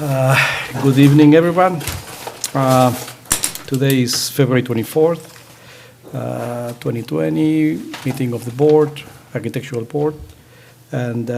Good evening, everyone. Today is February 24th, 2020, meeting of the board, architectural board. And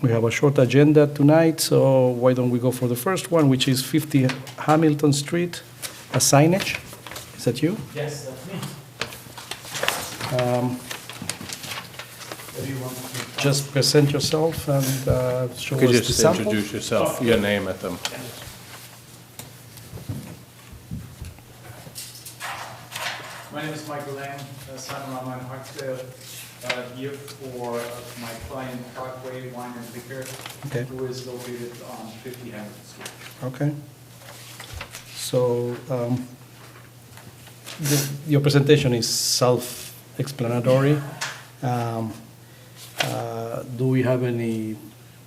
we have a short agenda tonight, so why don't we go for the first one, which is 50 Hamilton Street, a signage. Is that you? Yes, that's me. What do you want to do? Just present yourself and show You could us the just sample. introduce yourself, your name at them. My name is Michael Lang, son of Rahman Hartsdale, here for my client Parkway Wine and Liquor, Okay. who is located on 50 Hamilton Street. Okay. So your presentation is self-explanatory. Do we have any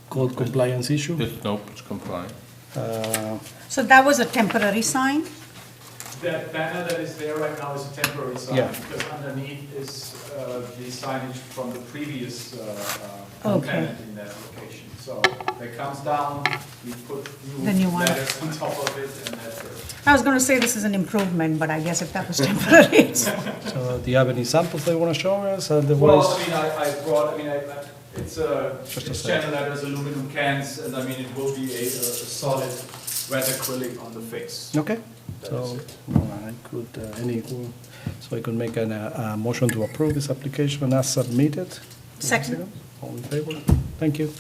code compliance issue? Nope, it's compliant. So that was a temporary sign? That banner that is there right now is a temporary sign, Yeah. because underneath is the signage from the previous Okay. tenant in that location. So that comes down, we put The new new one. letters on top of it, and that's it. I was going to say this is an improvement, but I guess if that was temporary, it's... So do you have any samples that you want to show us? Well, Otherwise, I mean, I brought, I mean, it's Just a it's second. channel letters, aluminum cans, and I mean, it will be a solid red acrylic on the face. okay. So I could so I could make a motion to approve this application as submitted. Second. All in favor? Thank you.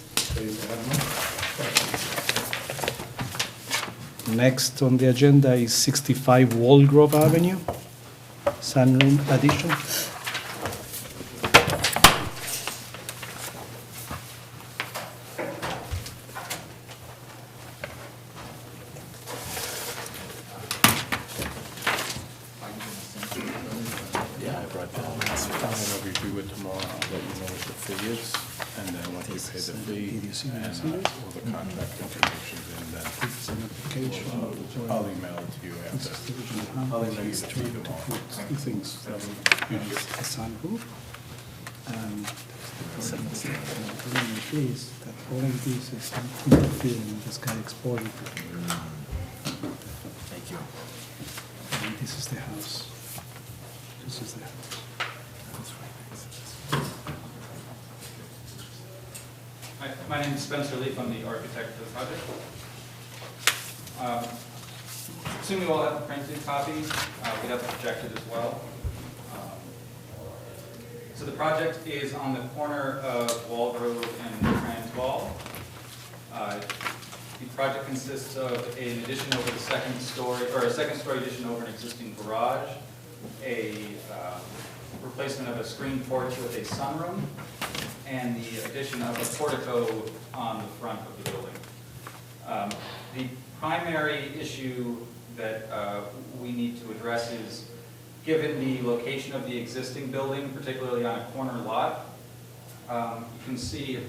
Next on the agenda is 65 Walgrove Avenue, sunroom addition. Yeah, I brought that. I'll review it tomorrow, I'll let you know what the fee is, and then once you pay the fee, and all the contract information, and then It's an application. I'll email it to you after. I'll email you the fee tomorrow. Two things, a sunroof, and the second step is that all of this is interfering with the sky exposure. Thank you. And this is the house. This is the house. Hi, my name is Spencer Leaf. I'm the architect for the project. Assuming you all have a printed copy, we have it projected as well. So the project is on the corner of Walgrove and Transvaal. The project consists of an addition over the second story, or a second story addition over an existing garage, a replacement of a screen porch with a sunroom, and the addition of a portico on the front of the building. The primary issue that we need to address is, given the location of the existing building, particularly on a corner lot, you can see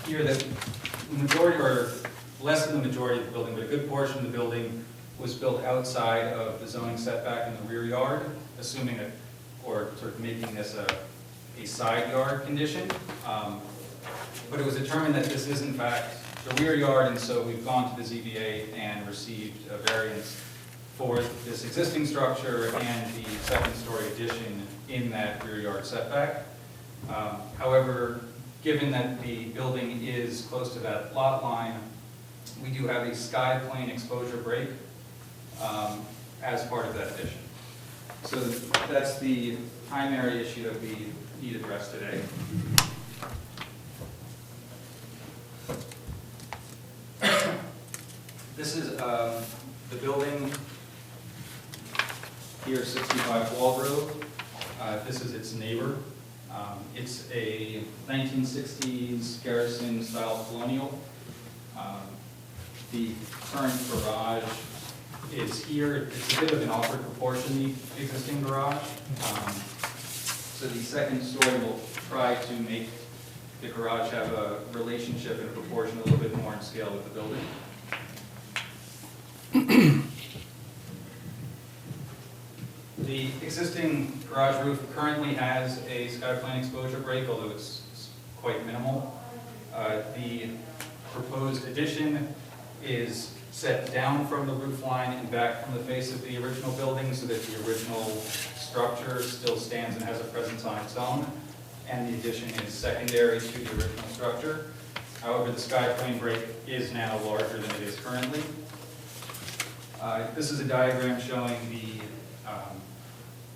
here that the majority, or less than the majority of the building, but a good portion of the building was built outside of the zoning setback in the rear yard, assuming or sort of making this a side yard condition. But it was determined that this is in fact the rear yard, and so we've gone to the ZBA and received a variance for this existing structure and the second story addition in that rear yard setback. However, given that the building is close to that lot line, we do have a sky plane exposure break as part of that addition. So that's the primary issue that we need addressed today. This is the building here, 65 Walgrove. This is its neighbor. It's a 1960s garrison-style colonial. The current garage is here. It's a bit of an awkward proportion, the existing garage. So the second story will try to make the garage have a relationship and a proportion a little bit more in scale with the building. The existing garage roof currently has a skyplane exposure break, although it's quite minimal. The proposed addition is set down from the roof line and back from the face of the original building so that the original structure still stands and has a presence on its own, and the addition is secondary to the original structure. However, the sky plane break is now larger than it is currently. This is a diagram showing the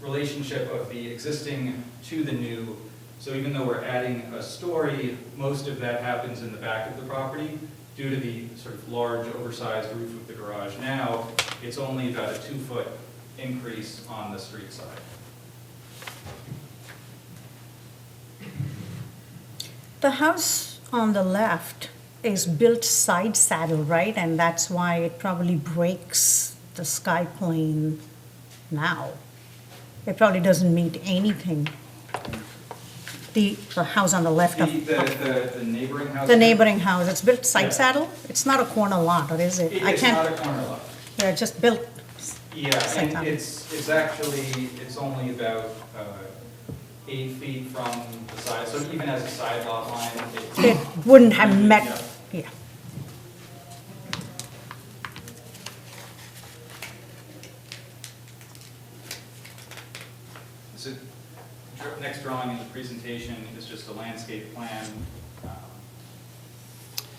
relationship of the existing to the new. So even though we're adding a story, most of that happens in the back of the property. Due to the sort of large, oversized roof of the garage now, it's only about a 2-foot increase on the street side. The house on the left is built side saddle, right? And that's why it probably breaks the sky plane now. It probably doesn't meet anything. The house on the left of, The neighboring house? the neighboring house, it's built side Yeah. saddle? It's not a corner lot, or is it? I It's can't. not a corner lot. Yeah, just built, Yeah, Same and time. it's actually, it's only about 8 feet from the side, so even as a side lot line, it wouldn't have Yeah. met, yeah. So, next drawing in the presentation is just a landscape plan.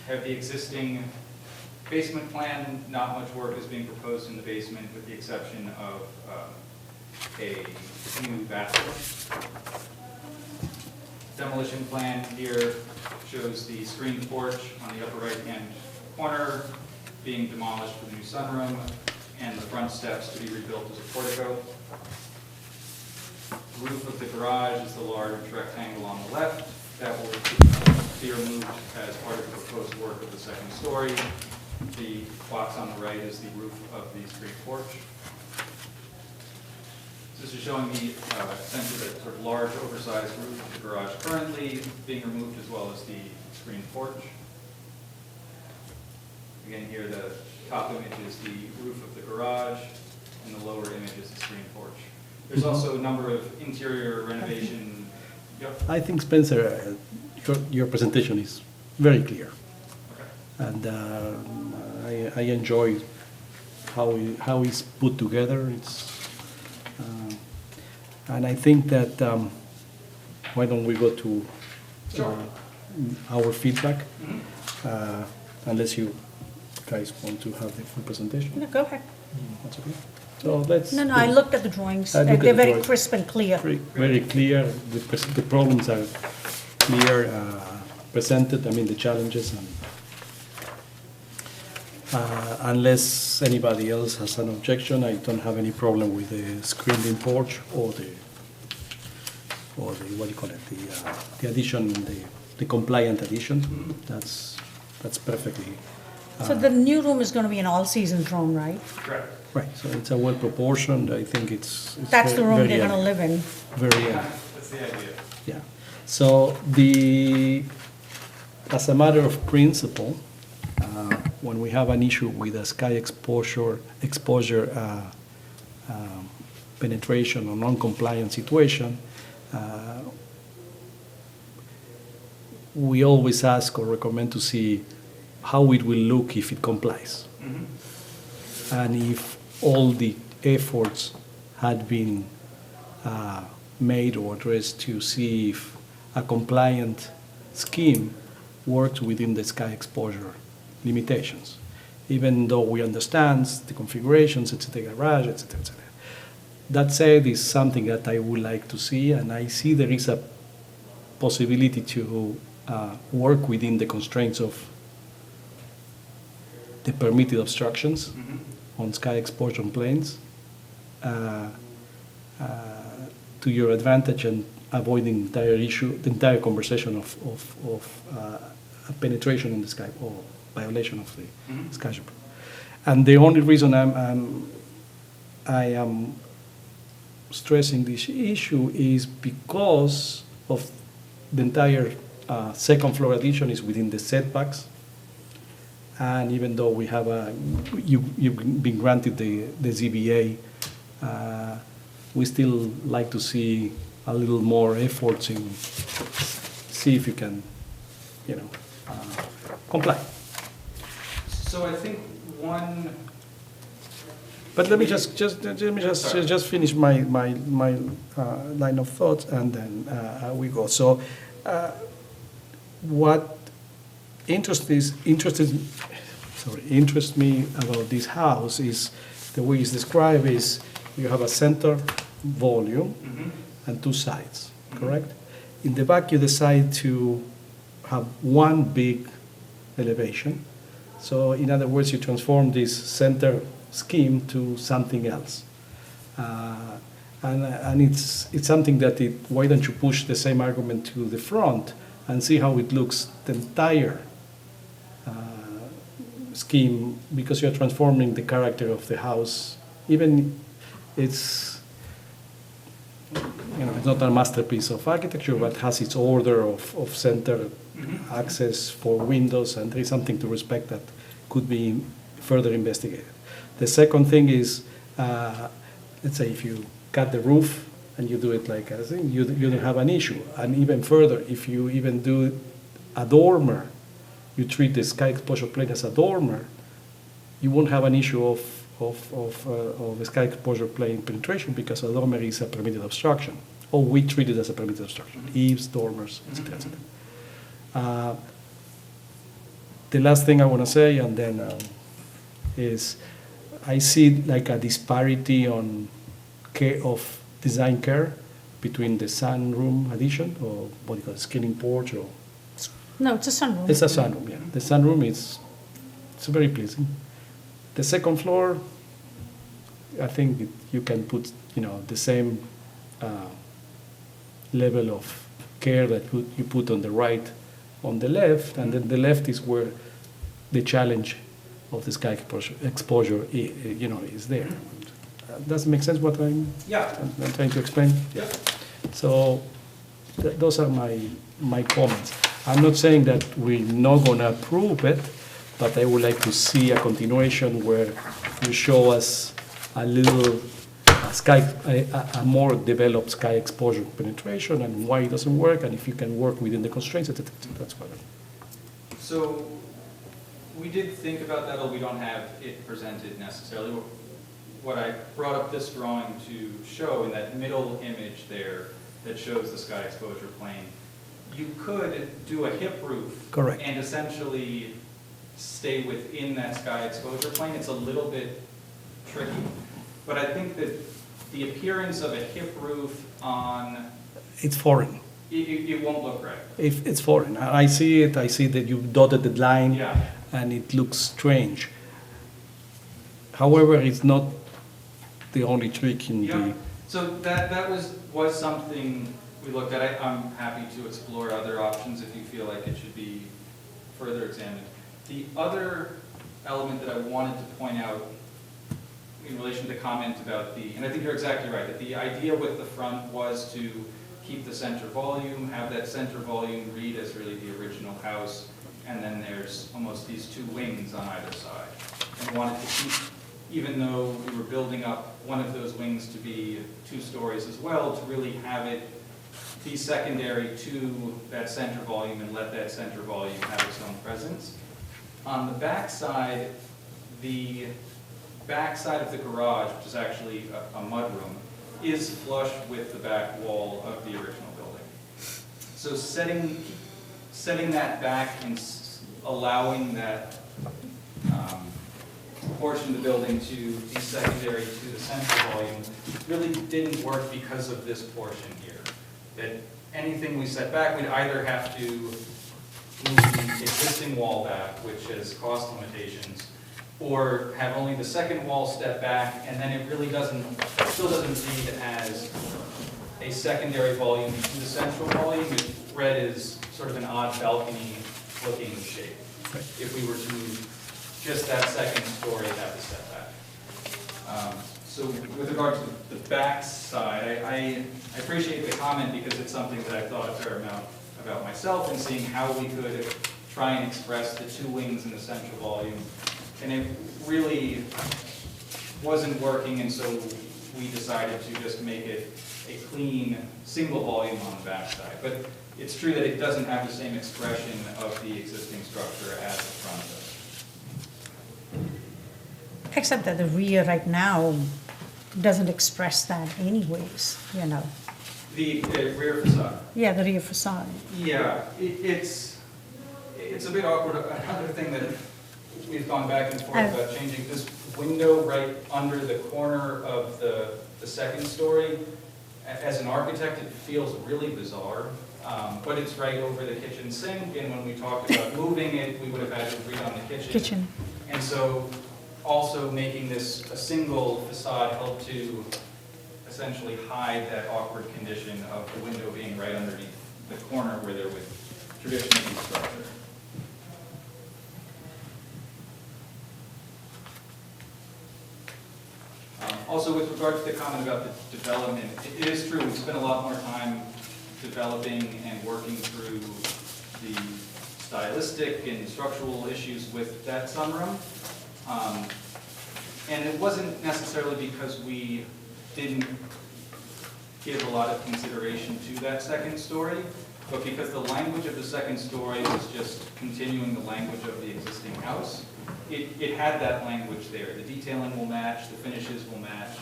Have the existing basement plan, not much work is being proposed in the basement with the exception of a new bathroom. Demolition plan here shows the screened porch on the upper right-hand corner being demolished for the new sunroom and the front steps to be rebuilt as a portico. Roof of the garage is the large rectangle on the left. That will be removed as part of the proposed work of the second story. The box on the right is the roof of the screened porch. This is showing the essentially the sort of large, oversized roof of the garage currently being removed, as well as the screened porch. Again, here the top image is the roof of the garage, and the lower image is the screened porch. There's also a number of interior renovation. Yep. I think, Spencer, your presentation is very clear. Okay. And I enjoy how it's put together. And I think that why don't we go to Sure. our feedback, Mhm. unless you guys want to have the full presentation. No, go ahead. That's okay. So let's. No, I looked at the drawings. I looked at They're the very drawings. crisp and clear. Very clear. The problems are clear, presented. I mean the challenges, and unless anybody else has an objection, I don't have any problem with the screened-in porch or the what do you call it, the addition, the compliant addition. That's perfectly So the new room is going to be an all-season room, right? Correct. right. So it's a well proportioned. I think it's That's the room very, they're going to live in. very. That's the idea. Yeah, so as a matter of principle, when we have an issue with a sky exposure penetration or non-compliant situation, we always ask or recommend to see how it will look if it complies. Mhm. And if all the efforts had been made or addressed to see if a compliant scheme works within the sky exposure limitations, even though we understand the configurations, it's the garage, etc., etc. That said, is something that I would like to see, and I see there is a possibility to work within the constraints of the permitted obstructions Mhm. on sky exposure planes to your advantage and avoiding the entire conversation of penetration in the sky or violation of the Mhm. sky. And the only reason I am stressing this issue is because of the entire second floor addition is within the setbacks. And even though we have you've been granted the ZBA, we still like to see a little more efforts in see if you can, comply. So I think one, But let me just finish my line of thoughts, and then we go. So, what interests me about this house is the way it's described is you have a center volume and two sides, correct? In the back, you decide to have one big elevation. So in other words, you transform this center scheme to something else. And it's something that why don't you push the same argument to the front and see how it looks, the entire scheme, because you're transforming the character of the house. Even it's, it's not a masterpiece of architecture, but has its order of center access for windows, and there is something to respect that could be further investigated. The second thing is, let's say if you cut the roof and you do it like a thing, you don't have an issue. And even further, if you even do a dormer, you treat the sky exposure plane as a dormer, you won't have an issue of the sky exposure plane penetration, because a dormer is a permitted obstruction. Or we treat it as a permitted obstruction, eaves, dormers, etc., etc. The last thing I want to say, and then is I see like a disparity on care of design care between the sunroom addition, or what do you call it, screening porch, or No, it's a sunroom. it's a sunroom. Yeah, the sunroom it's very pleasing. The second floor, I think you can put the same level of care that you put on the right, on the left, and then the left is where the challenge of the sky exposure is there. Does it make sense what I'm trying to explain? Yeah. So those are my comments. I'm not saying that we're not going to approve it, but I would like to see a continuation where you show us a little a more developed sky exposure penetration and why it doesn't work, and if you can work within the constraints, etc. That's what. so we did think about that, although we don't have it presented necessarily. What I brought up this drawing to show in that middle image there that shows the sky exposure plane, you could do a hip roof. Correct. And essentially stay within that sky exposure plane. It's a little bit tricky, but I think that the appearance of a hip roof on, It's foreign. it won't look right. If it's foreign, I see it. I see that you dotted the line, Yeah. and it looks strange. However, it's not the only trick in Yeah, so that was something we looked at. I'm happy to explore other options if you feel like it should be further examined. The other element that I wanted to point out in relation to the comment about and I think you're exactly right, that the idea with the front was to keep the center volume, have that center volume read as really the original house, and then there's almost these two wings on either side. And wanted to keep, even though we were building up one of those wings to be 2 stories as well, to really have it be secondary to that center volume and let that center volume have its own presence. On the back side, the back side of the garage, which is actually a mudroom, is flush with the back wall of the original building. So setting that back and allowing that portion of the building to be secondary to the central volume really didn't work because of this portion here. That anything we set back, we'd either have to move the existing wall back, which has cost limitations, or have only the second wall step back, and then it really still doesn't read as a secondary volume to the central volume. It read as sort of an odd balcony-looking shape. Right. If we were to move just that second story, have the step back. So with regard to the back side, I appreciate the comment because it's something that I've thought a fair amount about myself, and seeing how we could try and express the 2 wings in the central volume. And it really wasn't working, and so we decided to just make it a clean single volume on the back side. But it's true that it doesn't have the same expression of the existing structure as the front does. Except that the rear right now doesn't express that anyways, you know. The rear facade. Yeah, the rear facade. Yeah, it's a bit awkward. Another thing that we've gone back and forth about changing, this window right under the corner of the second story, as an architect, it feels really bizarre. But it's right over the kitchen sink, and when we talked about moving it, we would have had to agree on the kitchen. And so also making this a single facade helped to essentially hide that awkward condition of the window being right underneath the corner where there would traditionally be structure. Also, with regard to the comment about the development, it is true, we spent a lot more time developing and working through the stylistic and structural issues with that sunroom. And it wasn't necessarily because we didn't give a lot of consideration to that second story, but because the language of the second story was just continuing the language of the existing house. It had that language there. The detailing will match, the finishes will match.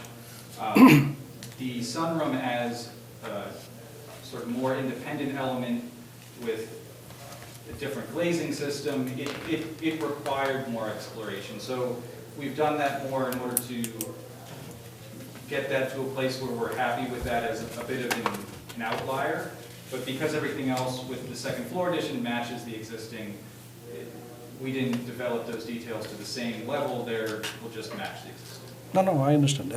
The sunroom as a sort of more independent element with a different glazing system, it required more exploration. So we've done that more in order to get that to a place where we're happy with that as a bit of an outlier. But because everything else with the second floor addition matches the existing, we didn't develop those details to the same level. We'll just match the existing. No, I understand.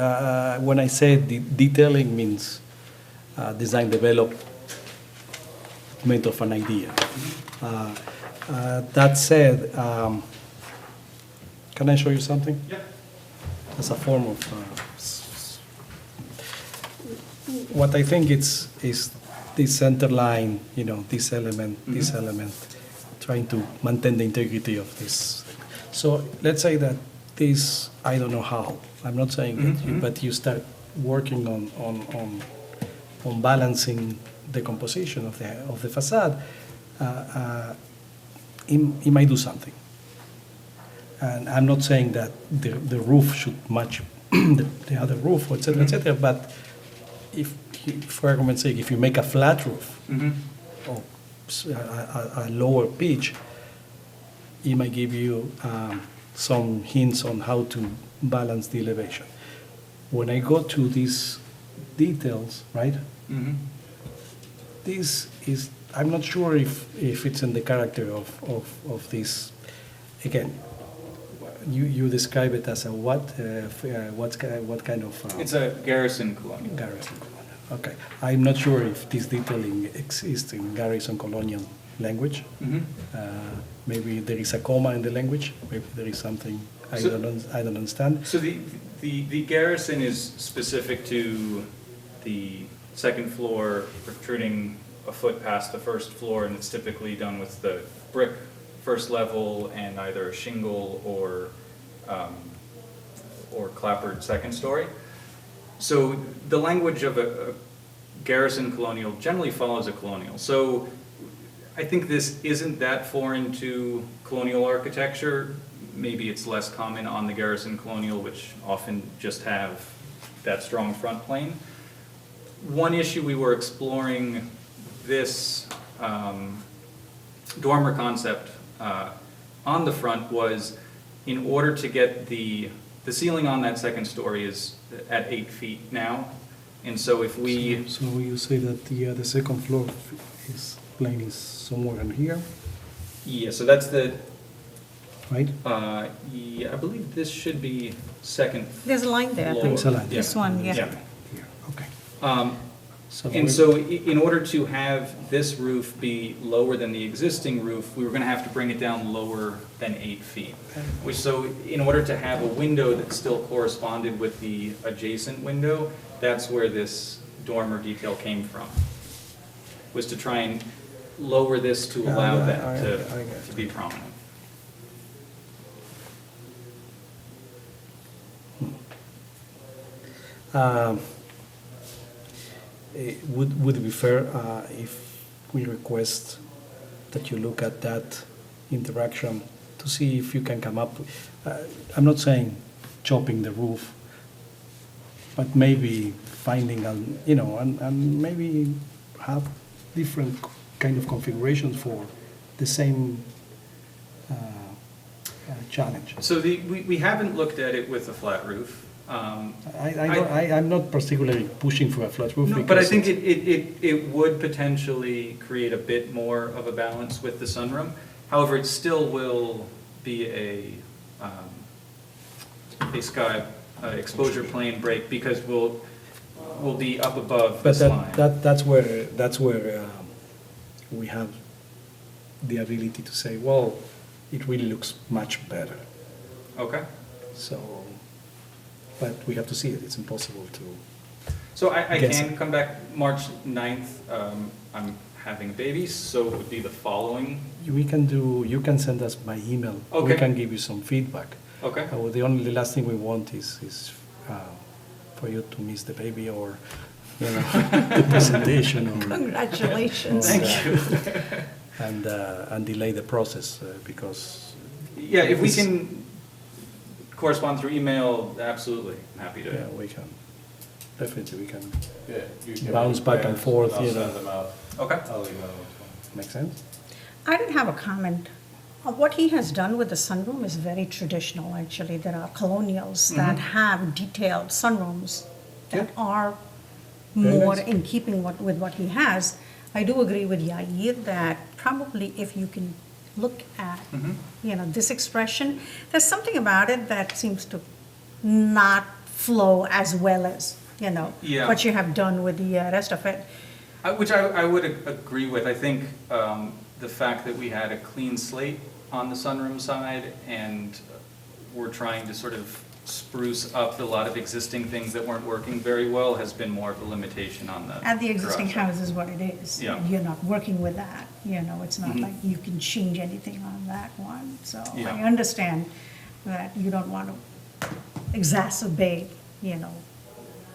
When I say detailing means design development of an idea. That said, can I show you something? Yeah. As a form of what I think is this center line, this element, trying to maintain the integrity of this. So let's say that this, I don't know how, I'm not saying it, but you start working on balancing the composition of the facade, it might do something. And I'm not saying that the roof should match the other roof, et cetera, but if, for argument's sake, if you make a flat roof, or a lower pitch, it might give you some hints on how to balance the elevation. When I go to these details, right? This is, I'm not sure if it's in the character of this. Again, you describe it as a what kind of? It's a Garrison colonial. Garrison colonial. Okay, I'm not sure if this detailing exists in Garrison colonial language. Maybe there is a comma in the language. Maybe there is something I don't understand. So the Garrison is specific to the second floor protruding a foot past the first floor, and it's typically done with the brick first level and either a shingle or clapboard second story. So the language of a Garrison colonial generally follows a colonial. So I think this isn't that foreign to colonial architecture. Maybe it's less common on the Garrison colonial, which often just have that strong front plane. One issue we were exploring this dormer concept on the front was, in order to get the ceiling on that second story is at 8 feet now, and so if we So you say that the second floor plane is somewhere in here, so that's the right? I believe this should be second. There's a line there. I think. There's a line. This one, yeah. Here, okay. And so in order to have this roof be lower than the existing roof, we were going to have to bring it down lower than 8 feet. Which, so in order to have a window that still corresponded with the adjacent window, that's where this dormer detail came from. Was to try and lower this to allow that to be prominent. Would Would it be fair if we request that you look at that interaction to see if you can come up. I'm not saying chopping the roof, but maybe finding, and maybe have different kind of configurations for the same challenge. So we haven't looked at it with a flat roof. I'm not particularly pushing for a flat roof. No, but I because think it's- it would potentially create a bit more of a balance with the sunroom. However, it still will be a sky exposure plane break because we'll be up above But this line. that's where we have the ability to say, well, it really looks much better. Okay. So, but we have to see it. It's impossible to. So I Guess. can come back March 9th. I'm having a baby, so it would be the following. You can send us by email. We Okay. can give you some feedback. Okay. The last thing we want is for you to miss the baby or, the presentation or. Congratulations. Thank you. And delay the process because. Yeah, if we This- can correspond through email, absolutely, I'm happy Yeah, to. we can, definitely we can, Yeah, you can Bounce make back and plans, forth, I'll you know. send them out. Okay. I'll email them. make sense? I did have a comment. What he has done with the sunroom is very traditional, actually. There are colonials that have detailed sunrooms that Yeah. are Very more nice. in keeping with what he has. I do agree with Yair that probably if you can look at, this expression, there's something about it that seems to not flow as well as, Yeah. what you have done with the rest of it. Which I would agree with. I think the fact that we had a clean slate on the sunroom side and we're trying to sort of spruce up a lot of existing things that weren't working very well has been more of a limitation on the And the existing garage side. house is what it is. Yeah. You're not working with that, it's not Mhm. like you can change anything on that one. So Yeah. I understand that you don't want to exacerbate,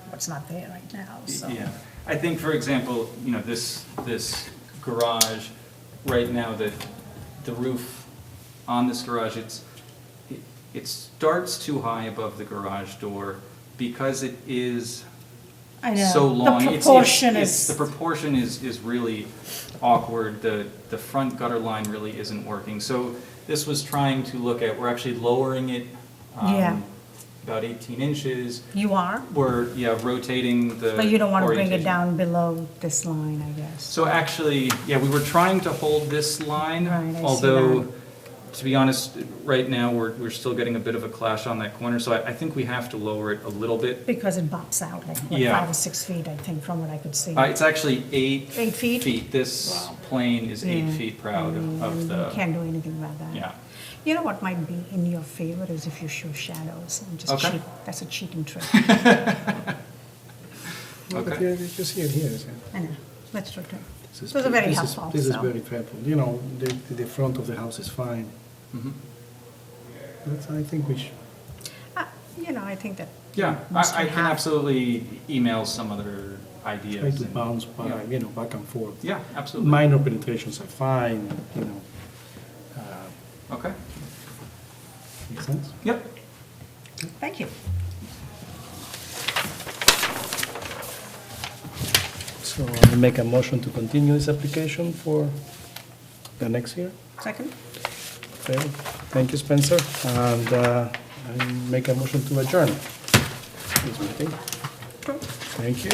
what's not there right now, so. Yeah, I think, for example, this garage, right now, the roof on this garage, it starts too high above the garage door because it is I know. so long. The It's- proportion it's- is, The proportion is really awkward. The front gutter line really isn't working. So this was trying to look at, we're actually lowering it Yeah. about 18 inches. you are, We're, rotating the but you don't want to bring it orientation. down below this line, I guess. So actually, we were trying to hold this line, Right, I see although, that. to be honest, right now, we're still getting a bit of a clash on that corner, so I think we have to lower it a little bit. Because it bops out like, what, Yeah. 5 or 6 feet, I think, from what I could see. It's actually 8 8 feet? This plane is 8 Yeah. feet proud of You the, can't do anything about that. yeah. You know what might be in your favor is if you show shadows and just Okay. cheat. That's a cheating trick. But Okay. you see it here. isn't it? I know, that's true too. This is Those are very this is- helpful, This is so. very helpful. The front of the house is fine. Mhm. I think we should. I think that. Yeah, must I be can half. absolutely email some other ideas. Try to and- bounce back, Yeah. back and forth. Yeah, absolutely. Minor penetrations are fine, Okay, makes sense? yep. Thank you. So I'll make a motion to continue this application for the next year. Second? Okay, thank you, Spencer. And I make a motion to adjourn this meeting. Thank you.